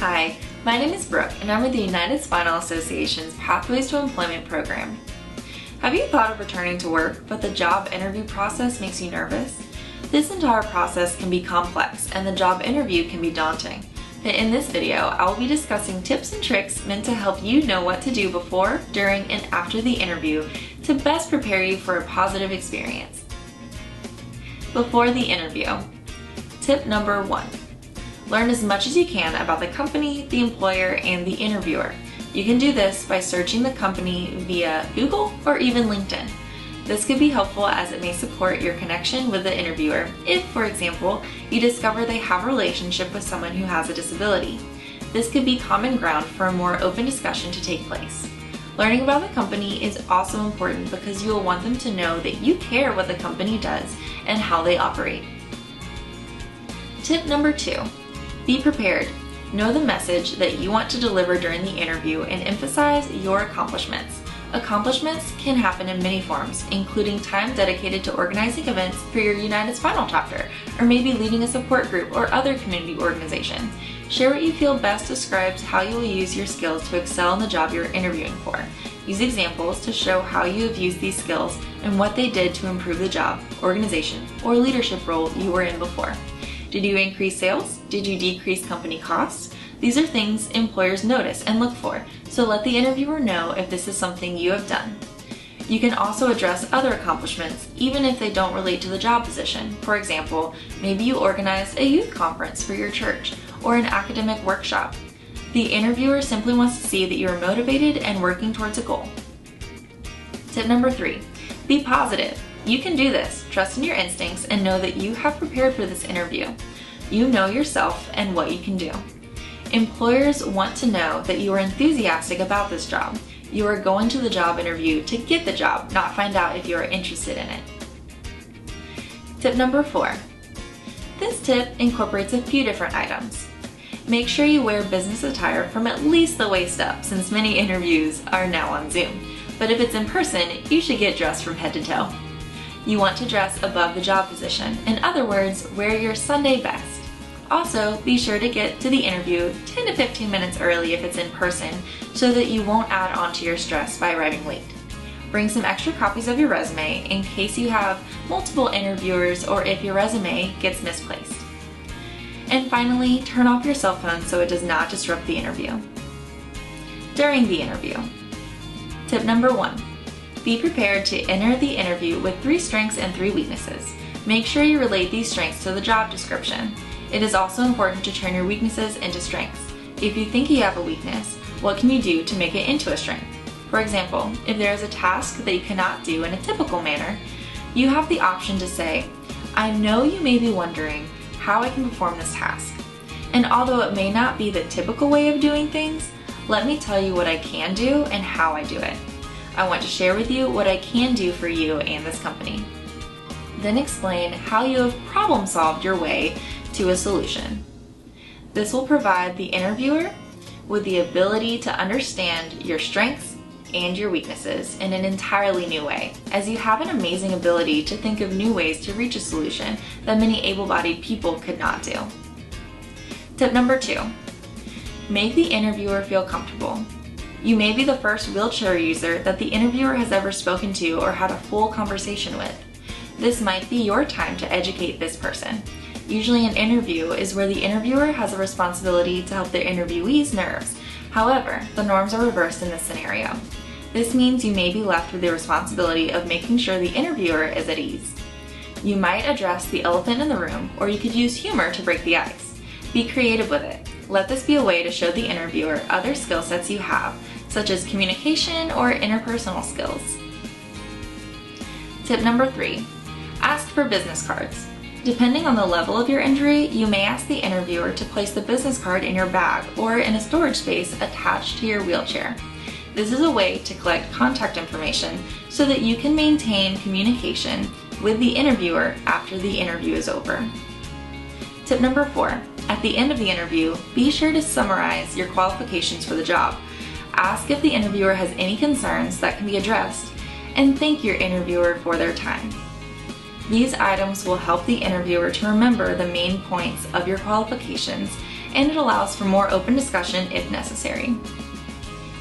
Hi, my name is Brooke and I'm with the United Spinal Association's Pathways to Employment program. Have you thought of returning to work, but the job interview process makes you nervous? This entire process can be complex and the job interview can be daunting. But in this video, I will be discussing tips and tricks meant to help you know what to do before, during, and after the interview to best prepare you for a positive experience. Before the interview. Tip number 1. Learn as much as you can about the company, the employer, and the interviewer. You can do this by searching the company via Google or even LinkedIn. This could be helpful as it may support your connection with the interviewer if, for example, you discover they have a relationship with someone who has a disability. This could be common ground for a more open discussion to take place. Learning about the company is also important because you will want them to know that you care what the company does and how they operate. Tip number 2. Be prepared. Know the message that you want to deliver during the interview and emphasize your accomplishments. Accomplishments can happen in many forms, including time dedicated to organizing events for your United Spinal Chapter, or maybe leading a support group or other community organization. Share what you feel best describes how you will use your skills to excel in the job you're interviewing for. Use examples to show how you have used these skills and what they did to improve the job, organization, or leadership role you were in before. Did you increase sales? Did you decrease company costs? These are things employers notice and look for, so let the interviewer know if this is something you have done. You can also address other accomplishments, even if they don't relate to the job position. For example, maybe you organized a youth conference for your church or an academic workshop. The interviewer simply wants to see that you are motivated and working towards a goal. Tip number 3. Be positive. You can do this. Trust in your instincts and know that you have prepared for this interview. You know yourself and what you can do. Employers want to know that you are enthusiastic about this job. You are going to the job interview to get the job, not find out if you are interested in it. Tip number 4. This tip incorporates a few different items. Make sure you wear business attire from at least the waist up, since many interviews are now on Zoom. But if it's in person, you should get dressed from head to toe. You want to dress above the job position. In other words, wear your Sunday best. Also, be sure to get to the interview 10 to 15 minutes early if it's in person so that you won't add on to your stress by arriving late. Bring some extra copies of your resume in case you have multiple interviewers or if your resume gets misplaced. And finally, turn off your cell phone so it does not disrupt the interview. During the interview. Tip number 1. Be prepared to enter the interview with 3 strengths and 3 weaknesses. Make sure you relate these strengths to the job description. It is also important to turn your weaknesses into strengths. If you think you have a weakness, what can you do to make it into a strength? For example, if there is a task that you cannot do in a typical manner, you have the option to say, I know you may be wondering how I can perform this task. And although it may not be the typical way of doing things, let me tell you what I can do and how I do it. I want to share with you what I can do for you and this company. Then explain how you have problem solved your way to a solution. This will provide the interviewer with the ability to understand your strengths and your weaknesses in an entirely new way, as you have an amazing ability to think of new ways to reach a solution that many able-bodied people could not do. Tip number 2. Make the interviewer feel comfortable. You may be the first wheelchair user that the interviewer has ever spoken to or had a full conversation with. This might be your time to educate this person. Usually an interview is where the interviewer has a responsibility to help their interviewee's nerves. However, the norms are reversed in this scenario. This means you may be left with the responsibility of making sure the interviewer is at ease. You might address the elephant in the room, or you could use humor to break the ice. Be creative with it. Let this be a way to show the interviewer other skill sets you have, such as communication or interpersonal skills. Tip number 3. Ask for business cards. Depending on the level of your injury, you may ask the interviewer to place the business card in your bag or in a storage space attached to your wheelchair. This is a way to collect contact information so that you can maintain communication with the interviewer after the interview is over. Tip number 4. At the end of the interview, be sure to summarize your qualifications for the job. Ask if the interviewer has any concerns that can be addressed, and thank your interviewer for their time. These items will help the interviewer to remember the main points of your qualifications and it allows for more open discussion if necessary.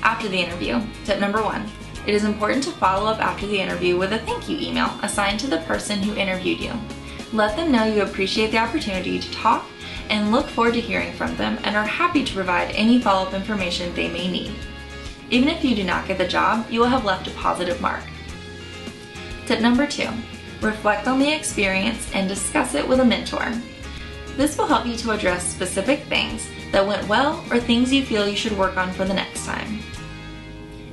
After the interview, tip number 1. It is important to follow up after the interview with a thank you email assigned to the person who interviewed you. Let them know you appreciate the opportunity to talk and look forward to hearing from them and are happy to provide any follow-up information they may need. Even if you do not get the job, you will have left a positive mark. Tip number 2. Reflect on the experience and discuss it with a mentor. This will help you to address specific things that went well or things you feel you should work on for the next time.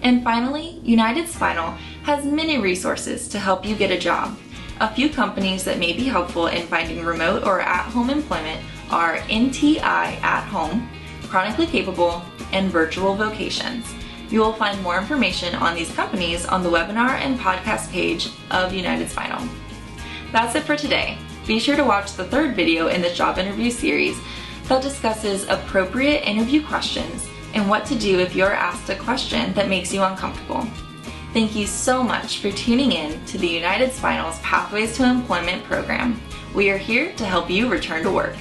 And finally, United Spinal has many resources to help you get a job. A few companies that may be helpful in finding remote or at-home employment are NTI at Home, Chronically Capable, and Virtual Vocations. You will find more information on these companies on the webinar and podcast page of United Spinal. That's it for today. Be sure to watch the 3rd video in this job interview series that discusses appropriate interview questions and what to do if you're asked a question that makes you uncomfortable. Thank you so much for tuning in to the United Spinal's Pathways to Employment program. We are here to help you return to work.